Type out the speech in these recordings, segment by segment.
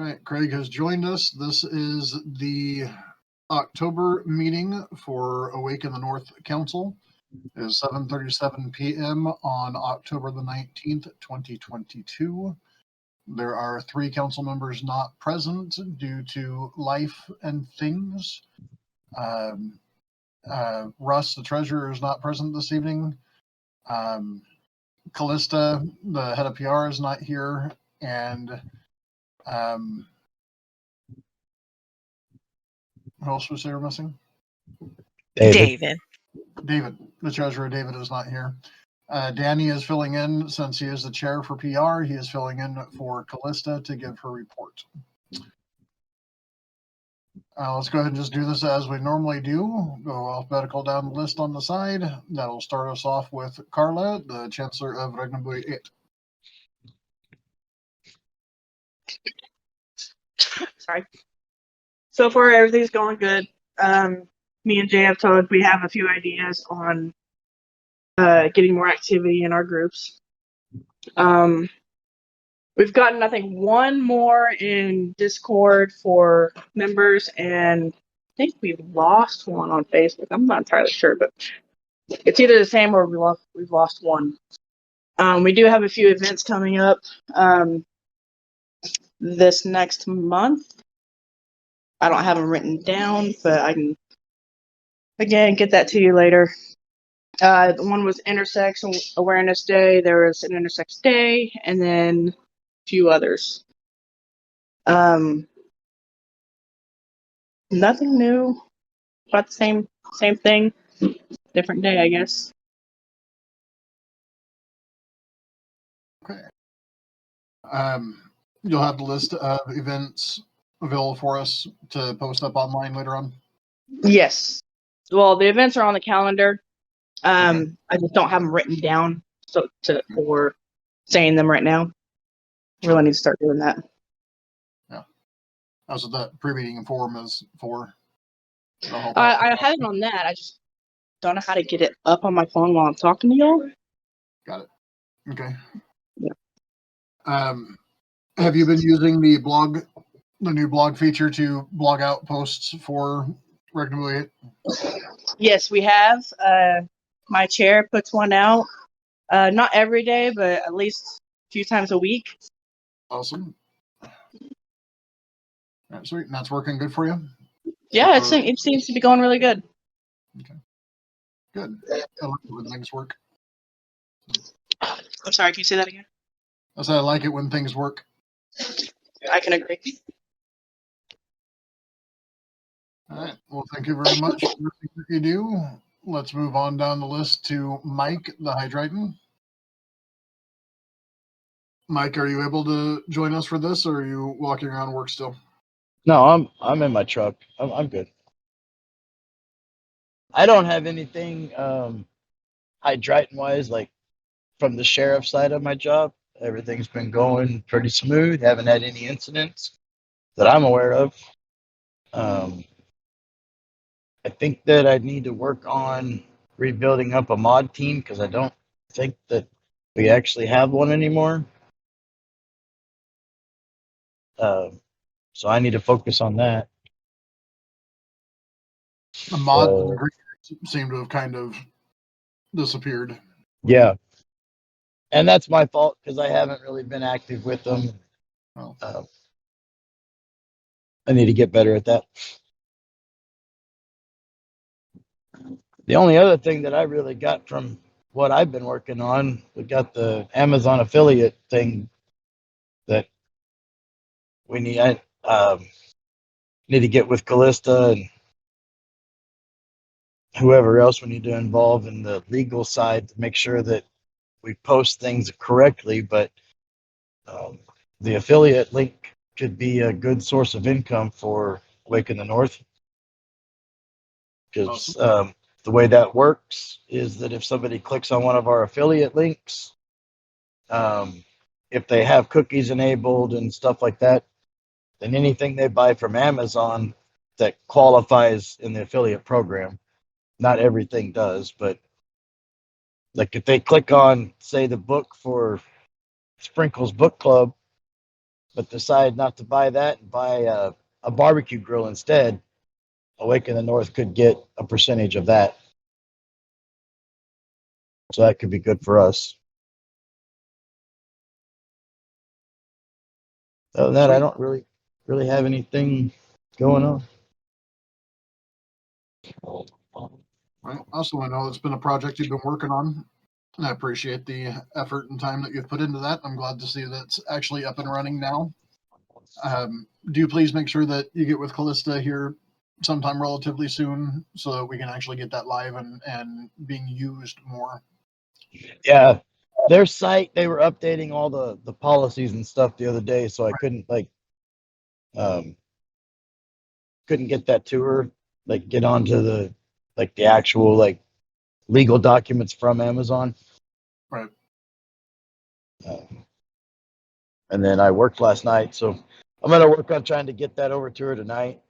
right, Craig has joined us. This is the October meeting for Awake in the North Council. It is 7:37 p.m. on October the 19th, 2022. There are 3 council members not present due to life and things. Russ, the treasurer, is not present this evening. Callista, the head of PR, is not here. And who else was there missing? David. David, the treasurer, David, is not here. Danny is filling in since he is the chair for PR. He is filling in for Callista to give her report. Let's go ahead and just do this as we normally do. Go alphabetical down the list on the side. That'll start us off with Carla, the Chancellor of Regnabuy 8. Sorry. So far, everything's going good. Me and Jay have talked. We have a few ideas on getting more activity in our groups. We've gotten, I think, one more in Discord for members, and I think we've lost one on Facebook. I'm not entirely sure, but it's either the same or we've lost one. We do have a few events coming up this next month. I don't have them written down, but I can, again, get that to you later. One was Intersex Awareness Day. There was an Intersex Day, and then a few others. Nothing new. About the same thing. Different day, I guess. Okay. You'll have the list of events available for us to post up online later on? Yes. Well, the events are on the calendar. I just don't have them written down for saying them right now. Really need to start doing that. Yeah. That's what that pre-meeting form is for. I have it on that. I just don't know how to get it up on my phone while I'm talking to y'all. Got it. Okay. Yeah. Have you been using the new blog feature to blog out posts for Regnabuy 8? Yes, we have. My chair puts one out. Not every day, but at least a few times a week. Awesome. All right, sweet. And that's working good for you? Yeah, it seems to be going really good. Okay. Good. I like it when things work. I'm sorry, can you say that again? I said I like it when things work. I can agree. All right. Well, thank you very much for everything that you do. Let's move on down the list to Mike, the Hydraton. Mike, are you able to join us for this, or are you walking around work still? No, I'm in my truck. I'm good. I don't have anything Hydraton wise, like from the sheriff side of my job. Everything's been going pretty smooth. Haven't had any incidents that I'm aware of. I think that I need to work on rebuilding up a mod team because I don't think that we actually have one anymore. So I need to focus on that. The mods seem to have kind of disappeared. Yeah. And that's my fault because I haven't really been active with them. Oh. I need to get better at that. The only other thing that I really got from what I've been working on, we got the Amazon affiliate thing that we need. I need to get with Callista and whoever else we need to involve in the legal side to make sure that we post things correctly. But the affiliate link could be a good source of income for Awake in the North. Because the way that works is that if somebody clicks on one of our affiliate links, if they have cookies enabled and stuff like that, then anything they buy from Amazon that qualifies in the affiliate program, not everything does, but like if they click on, say, the book for Sprinkles Book Club, but decide not to buy that and buy a barbecue grill instead, Awake in the North could get a percentage of that. So that could be good for us. Other than that, I don't really have anything going on. Right. Also, I know it's been a project you've been working on. And I appreciate the effort and time that you've put into that. I'm glad to see that it's actually up and running now. Do please make sure that you get with Callista here sometime relatively soon so that we can actually get that live and being used more. Yeah. Their site, they were updating all the policies and stuff the other day, so I couldn't couldn't get that to her, get onto the actual legal documents from Amazon. Right. And then I worked last night, so I'm gonna work on trying to get that over to her tonight.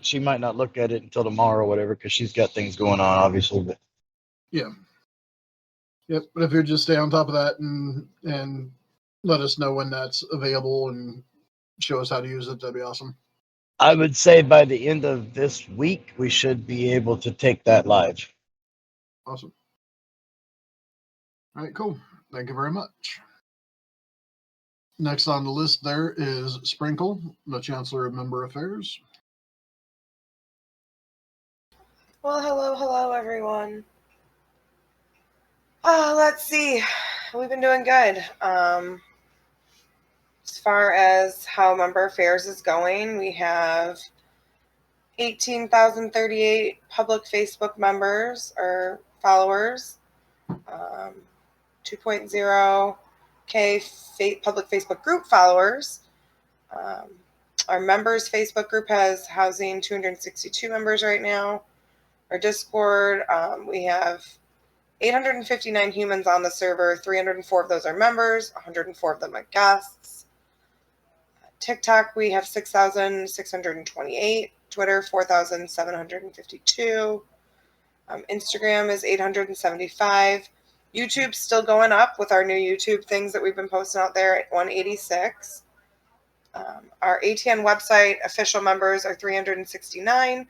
She might not look at it until tomorrow or whatever, because she's got things going on, obviously. But yeah. Yep. But if you just stay on top of that and let us know when that's available and show us how to use it, that'd be awesome. I would say by the end of this week, we should be able to take that live. Awesome. All right, cool. Thank you very much. Next on the list there is Sprinkle, the Chancellor of Member Affairs. Well, hello, everyone. Let's see. We've been doing good. As far as how Member Affairs is going, we have 18,038 public Facebook members or followers, 2.0K public Facebook group followers. Our members Facebook group has housing 262 members right now. Our Discord, we have 859 humans on the server. 304 of those are members. 104 of them are guests. TikTok, we have 6,628. Twitter, 4,752. Instagram is 875. YouTube's still going up with our new YouTube things that we've been posting out there at 186. Our ATN website official members are 369.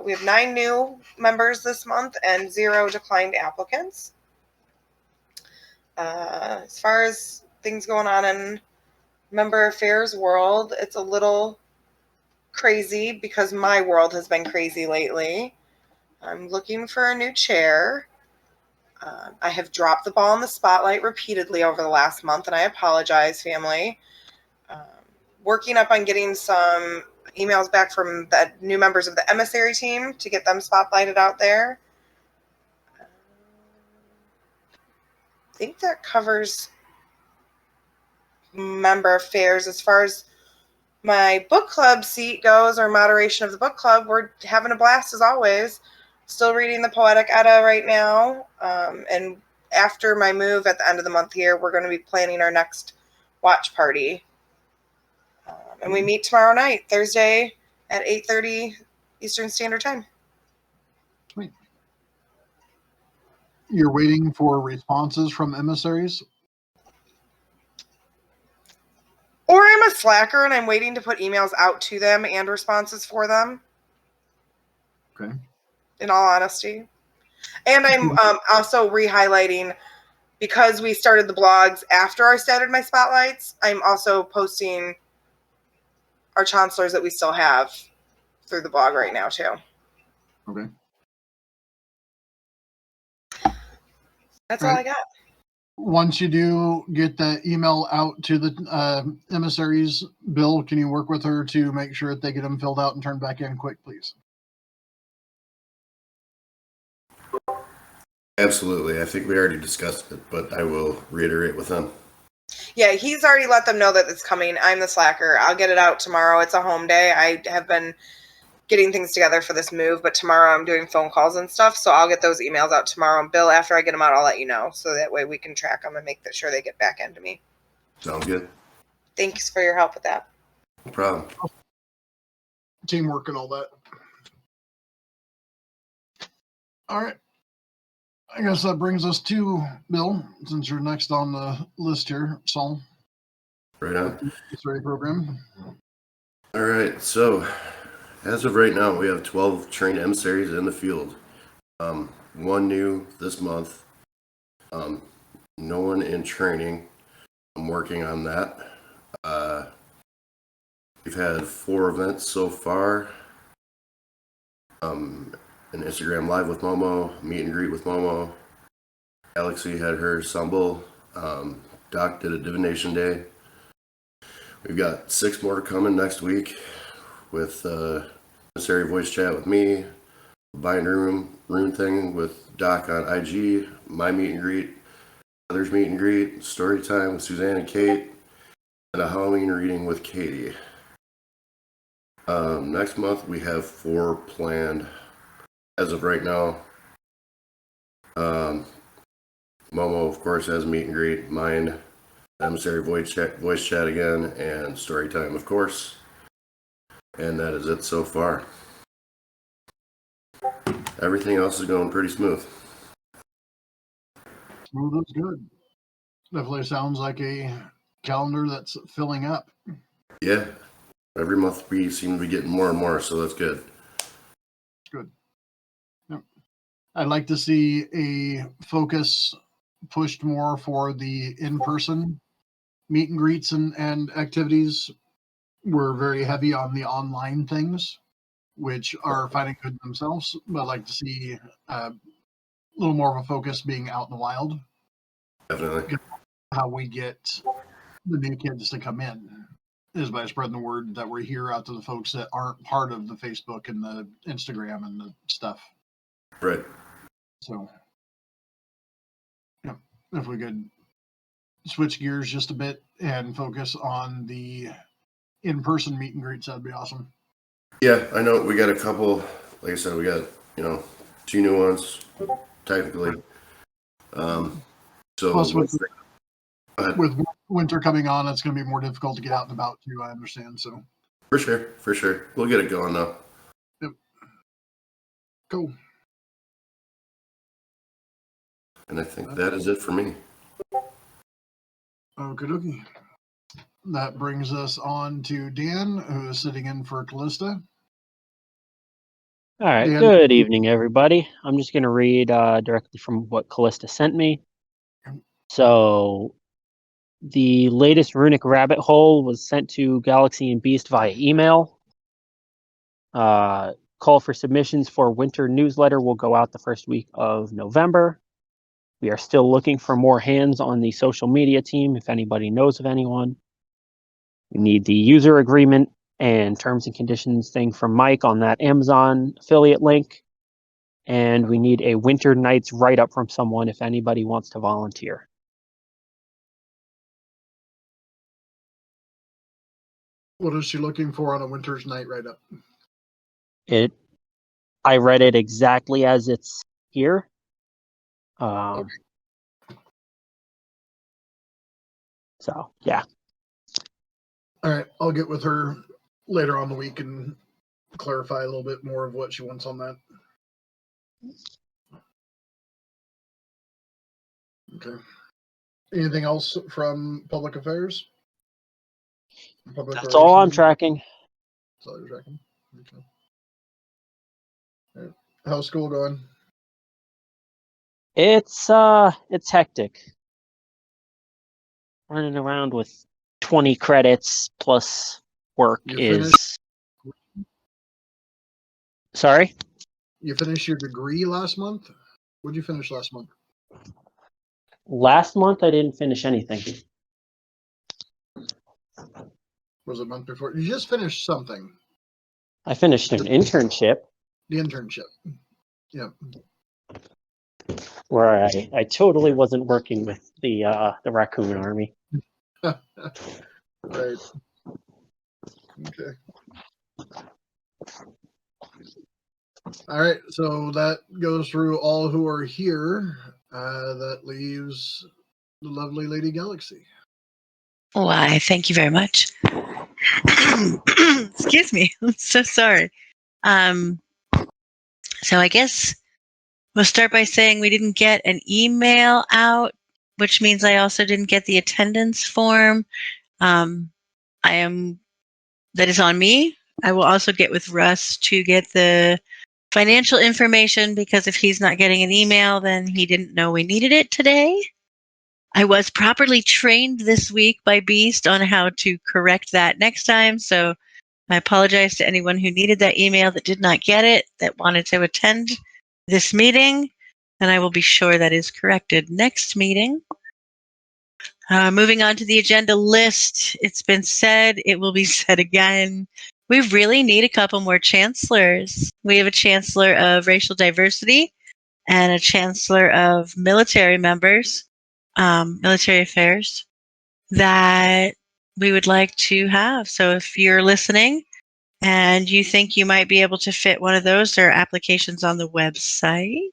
We have 9 new members this month and 0 declined applicants. As far as things going on in Member Affairs world, it's a little crazy because my world has been crazy lately. I'm looking for a new chair. I have dropped the ball in the spotlight repeatedly over the last month, and I apologize, family. Working up on getting some emails back from the new members of the emissary team to get them spotlighted out there. I think that covers Member Affairs. As far as my book club seat goes, or moderation of the book club, we're having a blast as always. Still reading the Poetic Edda right now. And after my move at the end of the month here, we're going to be planning our next watch party. And we meet tomorrow night, Thursday at 8:30 Eastern Standard Time. Sweet. You're waiting for responses from emissaries? Or I'm a slacker and I'm waiting to put emails out to them and responses for them. Okay. In all honesty. And I'm also re-highlighting, because we started the blogs after I started my spotlights, I'm also posting our chancellors that we still have through the blog right now too. Okay. That's all I got. Once you do get that email out to the emissaries, Bill, can you work with her to make sure that they get them filled out and turned back in quick, please? Absolutely. I think we already discussed it, but I will reiterate with them. Yeah, he's already let them know that it's coming. I'm the slacker. I'll get it out tomorrow. It's a home day. I have been getting things together for this move, but tomorrow I'm doing phone calls and stuff, so I'll get those emails out tomorrow. And Bill, after I get them out, I'll let you know, so that way we can track them and make sure they get back into me. Sounds good. Thanks for your help with that. No problem. Teamwork and all that. All right. I guess that brings us to Bill, since you're next on the list here, Saul. Right on. It's ready program. All right. So, as of right now, we have 12 trained emissaries in the field. One new this month. No one in training. I'm working on that. We've had 4 events so far. An Instagram live with Momo, meet and greet with Momo. Galaxy had her Stumble. Doc did a divination day. We've got 6 more coming next week with emissary voice chat with me, bind rune thing with Doc on IG, my meet and greet, others meet and greet, story time with Suzanne and Kate, and a Halloween reading with Katie. Next month we have 4 planned as of right now. Momo, of course, has meet and greet, mine, emissary voice chat again, and story time, of course. And that is it so far. Everything else is going pretty smooth. Smooth is good. Definitely sounds like a calendar that's filling up. Yeah, every month we seem to be getting more and more, so that's good. Good. Yep. I'd like to see a focus pushed more for the in-person meet and greets and activities. We're very heavy on the online things, which are finding good themselves. But I'd like to see a little more of a focus being out in the wild. Definitely. How we get the new kids to come in is by spreading the word that we're here out to the folks that aren't part of the Facebook and the Instagram and the stuff. Right. So, yeah, if we could switch gears just a bit and focus on the in-person meet and greets, that'd be awesome. Yeah, I know we got a couple, like I said, we got, 2 new ones, technically. So Plus, with winter coming on, it's going to be more difficult to get out and about too, I understand. So, for sure. We'll get it going though. yep. Cool. And I think that is it for me. Okie dokie. That brings us on to Dan, who is sitting in for Callista. All right. Dan. Good evening, everybody. I'm just going to read directly from what Callista sent me. So, the latest Runic Rabbit Hole was sent to Galaxy and Beast via email. Call for submissions for winter newsletter will go out the first week of November. We are still looking for more hands on the social media team if anybody knows of anyone. We need the user agreement and terms and conditions thing from Mike on that Amazon affiliate link. And we need a Winter Nights write-up from someone if anybody wants to volunteer. What is she looking for on a winter's night write-up? I read it exactly as it's here. Okay. So, yeah. All right, I'll get with her later on the week and clarify a little bit more of what she wants on that. Okay. Anything else from public affairs? That's all I'm tracking. That's all you're tracking? Okay. All right. How's school going? It's hectic. Running around with 20 credits plus work You is... Sorry? You finished your degree last month? What did you finish last month? Last month I didn't finish anything. Was it month before? You just finished something. I finished an internship. The internship. Yeah. Where I totally wasn't working with the raccoon army. Right. Okay. All right. So that goes through all who are here. That leaves the lovely Lady Galaxy. Why, thank you very much. Excuse me. I'm so sorry. So I guess we'll start by saying we didn't get an email out, which means I also didn't get the attendance form. That is on me. I will also get with Russ to get the financial information, because if he's not getting an email, then he didn't know we needed it today. I was properly trained this week by Beast on how to correct that next time. So I apologize to anyone who needed that email that did not get it, that wanted to attend this meeting. And I will be sure that is corrected next meeting. Moving on to the agenda list. It's been said, it will be said again. We really need a couple more chancellors. We have a chancellor of racial diversity and a chancellor of military members, military affairs, that we would like to have. So if you're listening and you think you might be able to fit one of those, there are applications on the website.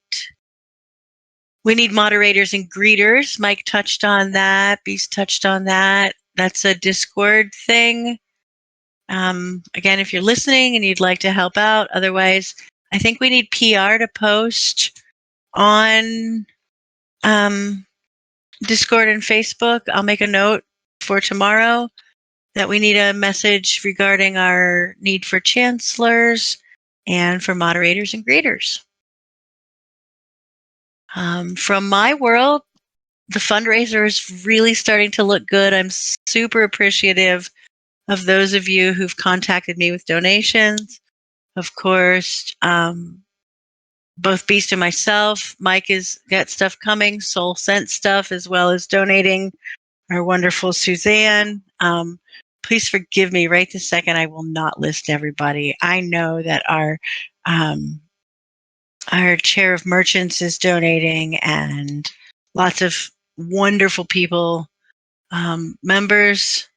We need moderators and greeters. Mike touched on that. Beast touched on that. That's a Discord thing. Again, if you're listening and you'd like to help out, otherwise, I think we need PR to post on Discord and Facebook. I'll make a note for tomorrow that we need a message regarding our need for chancellors and for moderators and greeters. From my world, the fundraiser is really starting to look good. I'm super appreciative of those of you who've contacted me with donations. Of course, both Beast and myself, Mike has got stuff coming, Soul sent stuff, as well as donating our wonderful Suzanne. Please forgive me right this second. I will not list everybody. I know that our chair of merchants is donating, and lots of wonderful people, members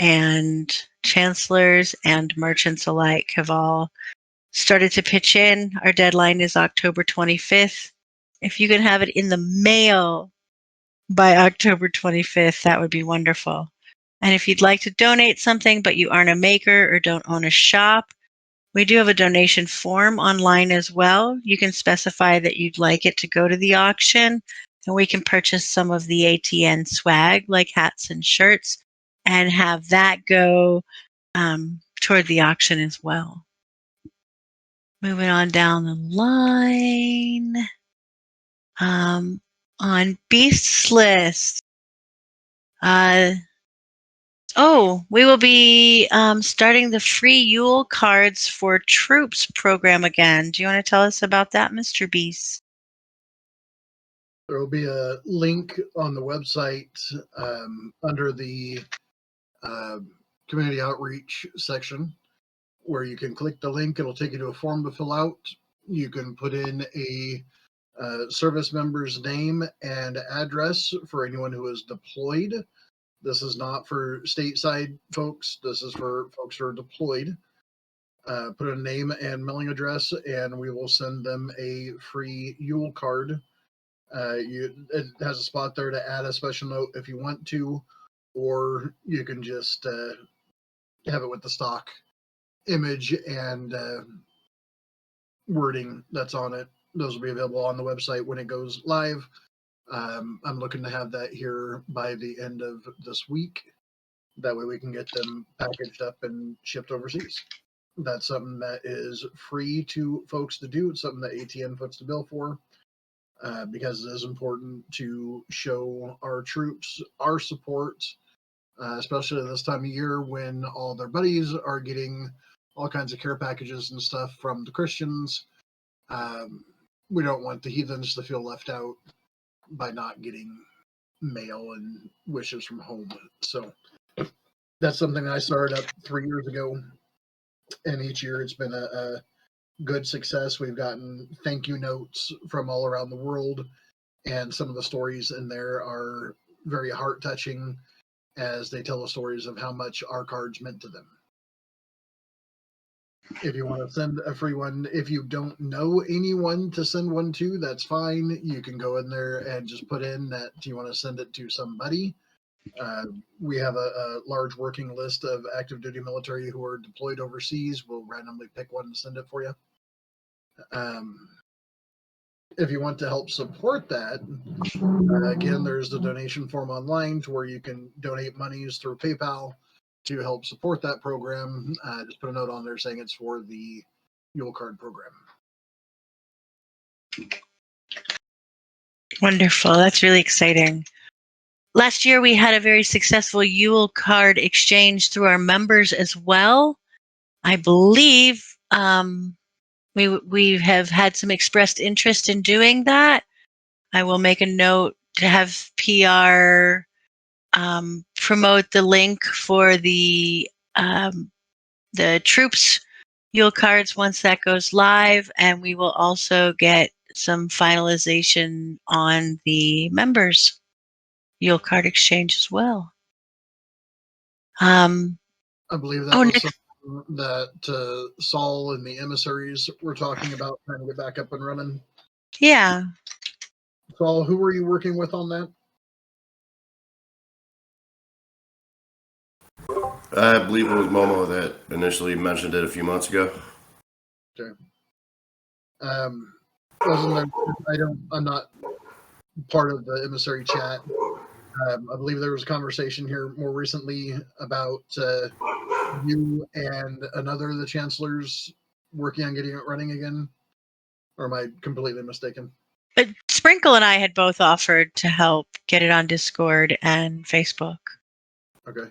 and chancellors and merchants alike have all started to pitch in. Our deadline is October 25th. If you can have it in the mail by October 25th, that would be wonderful. And if you'd like to donate something, but you aren't a maker or don't own a shop, we do have a donation form online as well. You can specify that you'd like it to go to the auction, and we can purchase some of the ATN swag, like hats and shirts, and have that go toward the auction as well. Moving on down the line. On Beast's list. We will be starting the free Yule cards for troops program again. Do you want to tell us about that, Mr. Beast? There will be a link on the website under the community outreach section where you can click the link. It'll take you to a form to fill out. You can put in a service member's name and address for anyone who is deployed. This is not for stateside folks. This is for folks who are deployed. Put a name and mailing address, and we will send them a free Yule card. It has a spot there to add a special note if you want to, or you can just have it with the stock image and wording that's on it. Those will be available on the website when it goes live. I'm looking to have that here by the end of this week. That way we can get them packaged up and shipped overseas. That's something that is free to folks to do. It's something that ATN puts the bill for because it is important to show our troops our support, especially this time of year when all their buddies are getting all kinds of care packages and stuff from the Christians. We don't want the heathens to feel left out by not getting mail and wishes from home. So that's something I started up 3 years ago, and each year it's been a good success. We've gotten thank you notes from all around the world, and some of the stories in there are very heart touching as they tell the stories of how much our cards meant to them. If you want to send a free one, if you don't know anyone to send one to, that's fine. You can go in there and just put in that you want to send it to somebody. We have a large working list of active duty military who are deployed overseas. We'll randomly pick one and send it for you. if you want to help support that, again, there's the donation form online to where you can donate monies through PayPal to help support that program. Just put a note on there saying it's for the Yule Card program. Wonderful. That's really exciting. Last year, we had a very successful Yule Card exchange through our members as well. I believe we have had some expressed interest in doing that. I will make a note to have PR promote the link for the troops Yule cards once that goes live, and we will also get some finalization on the members Yule card exchange as well. I believe that Oh, was Nick. something that Saul and the emissaries were talking about trying to get back up and running. Yeah. Saul, who were you working with on that? I believe it was Momo that initially mentioned it a few months ago. Okay. Wasn't there, I'm not part of the emissary chat. I believe there was a conversation here more recently about you and another of the chancellors working on getting it running again. Or am I completely mistaken? But Sprinkle and I had both offered to help get it on Discord and Facebook. Okay.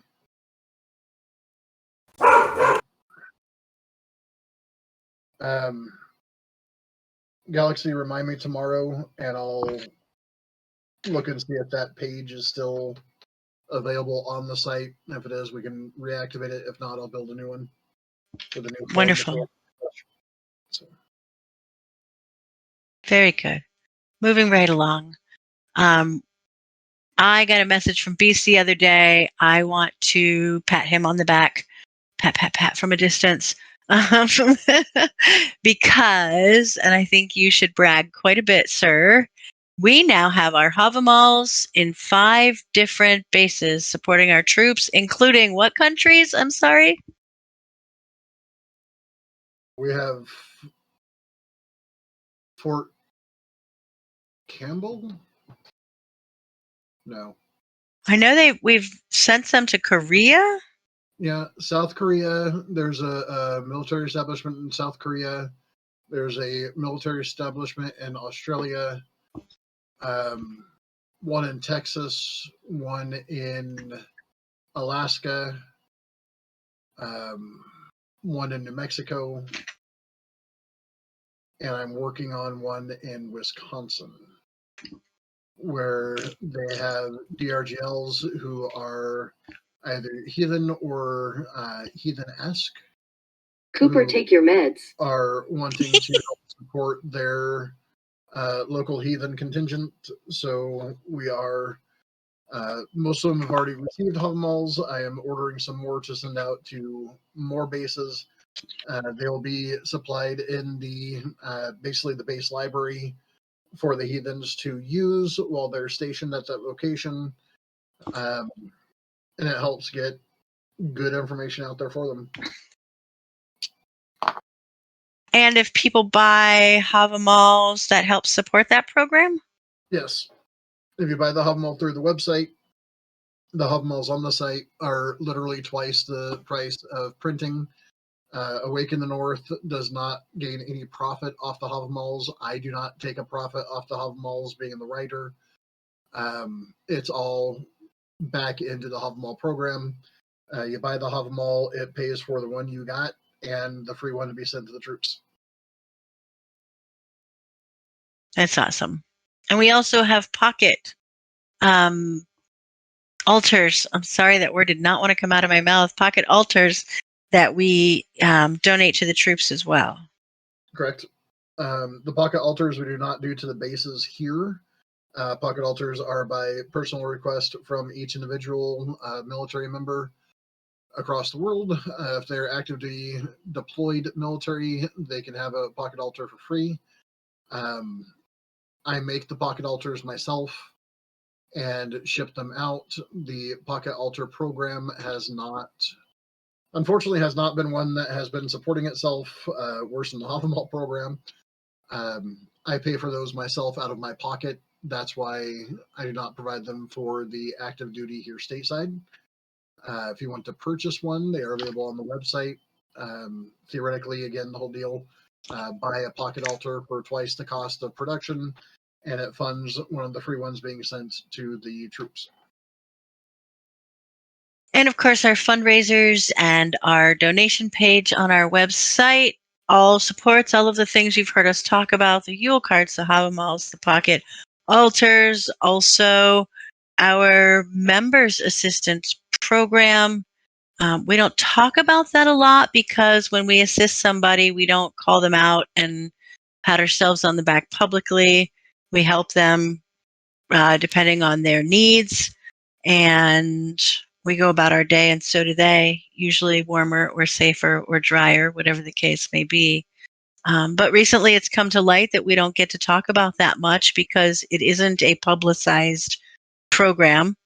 Galaxy, remind me tomorrow, and I'll look and see if that page is still available on the site. If it is, we can reactivate it. If not, I'll build a new one with a new form. Wonderful. So, Very good. Moving right along. I got a message from Beast the other day. I want to pat him on the back, pat from a distance, because, and I think you should brag quite a bit, sir, we now have our Havamals in 5 different bases supporting our troops, including what countries? I'm sorry? we have Fort Campbell? No. I know we've sent some to Korea. Yeah, South Korea. There's a military establishment in South Korea. There's a military establishment in Australia. One in Texas. One in Alaska. One in New Mexico. And I'm working on one in Wisconsin, where they have DRGLs who are either heathen or heathen-esque. Cooper, take your meds. Are wanting to help support their local heathen contingent. So we are, most of them have already received Havamals. I am ordering some more to send out to more bases. They'll be supplied in the basically the base library for the heathens to use while they're stationed at that location. And it helps get good information out there for them. And if people buy Havamals, that helps support that program? Yes. If you buy the Havamal through the website, the Havamals on the site are literally twice the price of printing. Awake in the North does not gain any profit off the Havamals. I do not take a profit off the Havamals being the writer. It's all back into the Havamal program. You buy the Havamal, it pays for the one you got and the free one to be sent to the troops. That's awesome. And we also have pocket altars. I'm sorry, that word did not want to come out of my mouth. Pocket altars that we donate to the troops as well. Correct. The pocket altars we do not do to the bases here. Pocket altars are by personal request from each individual military member across the world. If they're actively deployed military, they can have a pocket altar for free. I make the pocket altars myself and ship them out. The pocket altar program unfortunately has not been one that has been supporting itself, worse than the Havamal program. I pay for those myself out of my pocket. That's why I do not provide them for the active duty here stateside. If you want to purchase one, they are available on the website. Theoretically, again, the whole deal, buy a pocket altar for twice the cost of production, and it funds one of the free ones being sent to the troops. And of course, our fundraisers and our donation page on our website all supports all of the things you've heard us talk about, the Yule cards, the Havamals, the pocket altars, also our members assistance program. We don't talk about that a lot because when we assist somebody, we don't call them out and pat ourselves on the back publicly. We help them depending on their needs, and we go about our day, and so do they, usually warmer or safer or drier, whatever the case may be. But recently it's come to light that we don't get to talk about that much because it isn't a publicized program.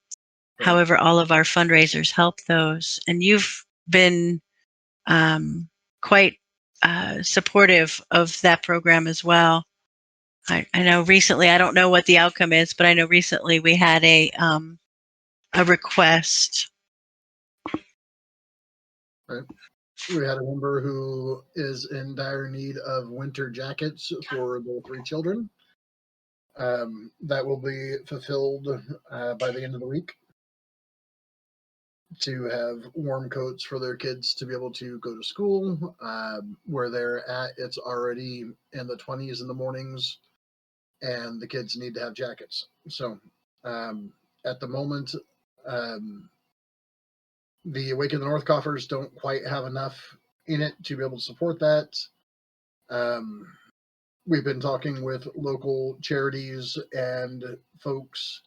Right. However, all of our fundraisers help those. And you've been quite supportive of that program as well. I know recently, I don't know what the outcome is, but I know recently we had a request. Right. We had a member who is in dire need of winter jackets for their 3 children. That will be fulfilled by the end of the week, to have warm coats for their kids to be able to go to school. Where they're at, it's already in the 20s in the mornings, and the kids need to have jackets. So at the moment, the Awaken the North coffers don't quite have enough in it to be able to support that. We've been talking with local charities and folks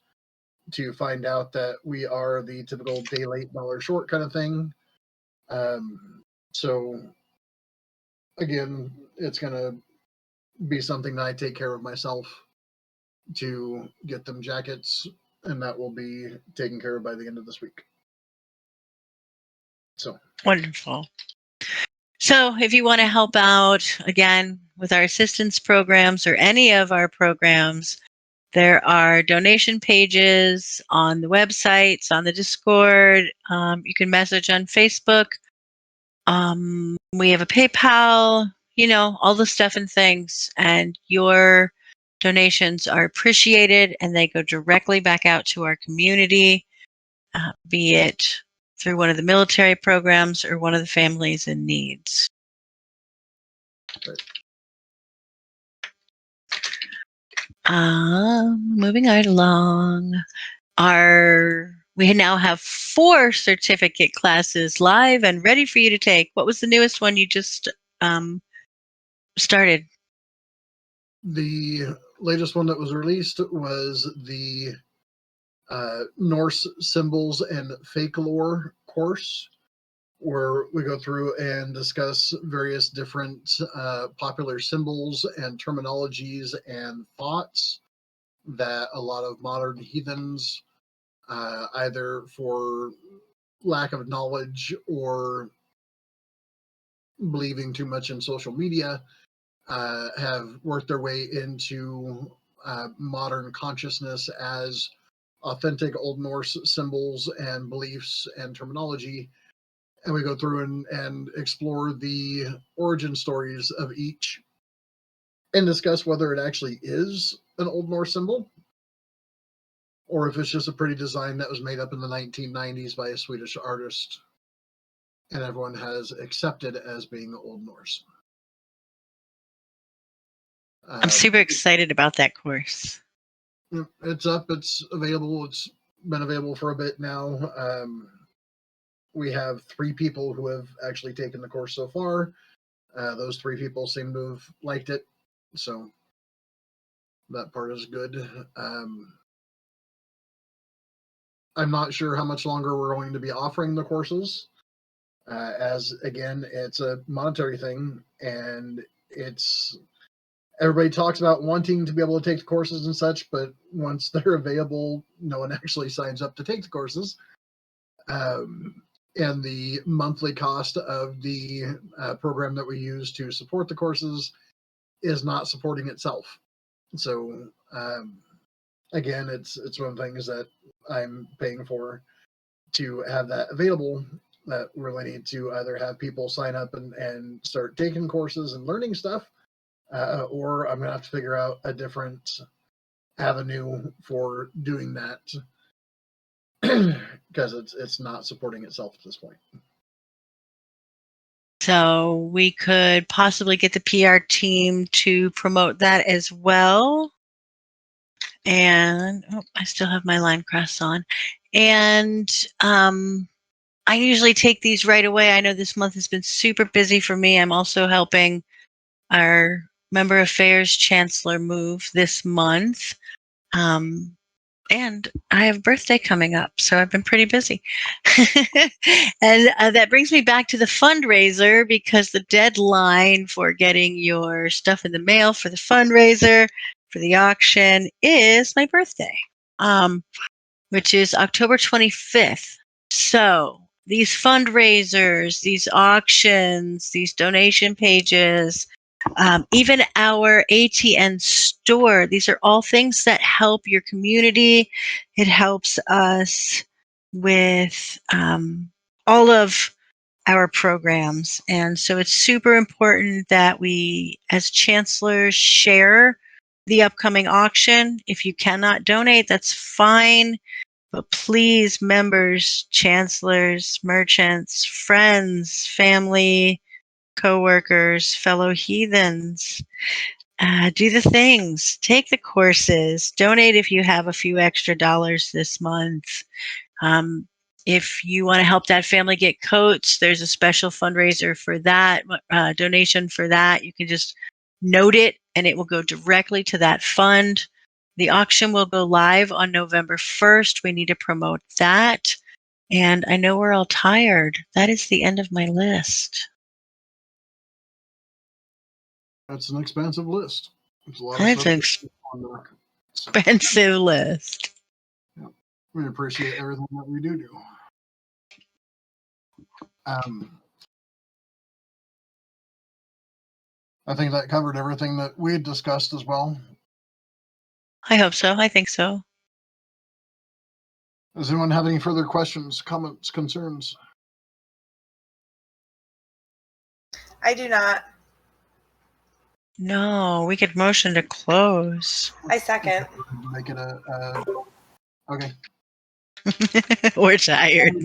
to find out that we are the typical day late, dollar short kind of thing. So again, it's going to be something that I take care of myself to get them jackets, and that will be taken care of by the end of this week. So Wonderful. So if you want to help out, again, with our assistance programs or any of our programs, there are donation pages on the websites, on the Discord. You can message on Facebook. We have a PayPal, all the stuff and things. And your donations are appreciated, and they go directly back out to our community, be it through one of the military programs or one of the families in needs. Moving right along. We now have 4 certificate classes live and ready for you to take. What was the newest one you just started? The latest one that was released was the Norse symbols and fake lore course, where we go through and discuss various different popular symbols and terminologies and thoughts that a lot of modern heathens, either for lack of knowledge or believing too much in social media, have worked their way into modern consciousness as authentic Old Norse symbols and beliefs and terminology. And we go through and explore the origin stories of each and discuss whether it actually is an Old Norse symbol or if it's just a pretty design that was made up in the 1990s by a Swedish artist and everyone has accepted as being Old Norse. I'm super excited about that course. It's up, it's available, it's been available for a bit now. We have 3 people who have actually taken the course so far. Those 3 people seem to have liked it, so that part is good. I'm not sure how much longer we're going to be offering the courses, as again, it's a monetary thing, and everybody talks about wanting to be able to take the courses and such, but once they're available, no one actually signs up to take the courses. And the monthly cost of the program that we use to support the courses is not supporting itself. So again, it's one of the things that I'm paying for to have that available. That really need to either have people sign up and start taking courses and learning stuff, or I'm gonna have to figure out a different avenue for doing that because it's not supporting itself at this point. So we could possibly get the PR team to promote that as well. And I still have my line crossed on. And I usually take these right away. I know this month has been super busy for me. I'm also helping our Member Affairs Chancellor move this month. And I have a birthday coming up, so I've been pretty busy. And that brings me back to the fundraiser, because the deadline for getting your stuff in the mail for the fundraiser, for the auction, is my birthday, which is October 25th. So these fundraisers, these auctions, these donation pages, even our ATN store, these are all things that help your community. It helps us with all of our programs. And so it's super important that we, as chancellors, share the upcoming auction. If you cannot donate, that's fine. But please, members, chancellors, merchants, friends, family, co-workers, fellow heathens, do the things, take the courses, donate if you have a few extra dollars this month. If you want to help that family get coats, there's a special fundraiser for that, donation for that. You can just note it and it will go directly to that fund. The auction will go live on November 1st. We need to promote that. And I know we're all tired. That is the end of my list. That's an expensive list. It's a lot of That's an stuff on there. So expensive list. we appreciate everything that we do. I think that covered everything that we had discussed as well. I hope so. I think so. Does anyone have any further questions, comments, concerns? I do not. No, we could motion to close. I second. Make it okay. We're tired.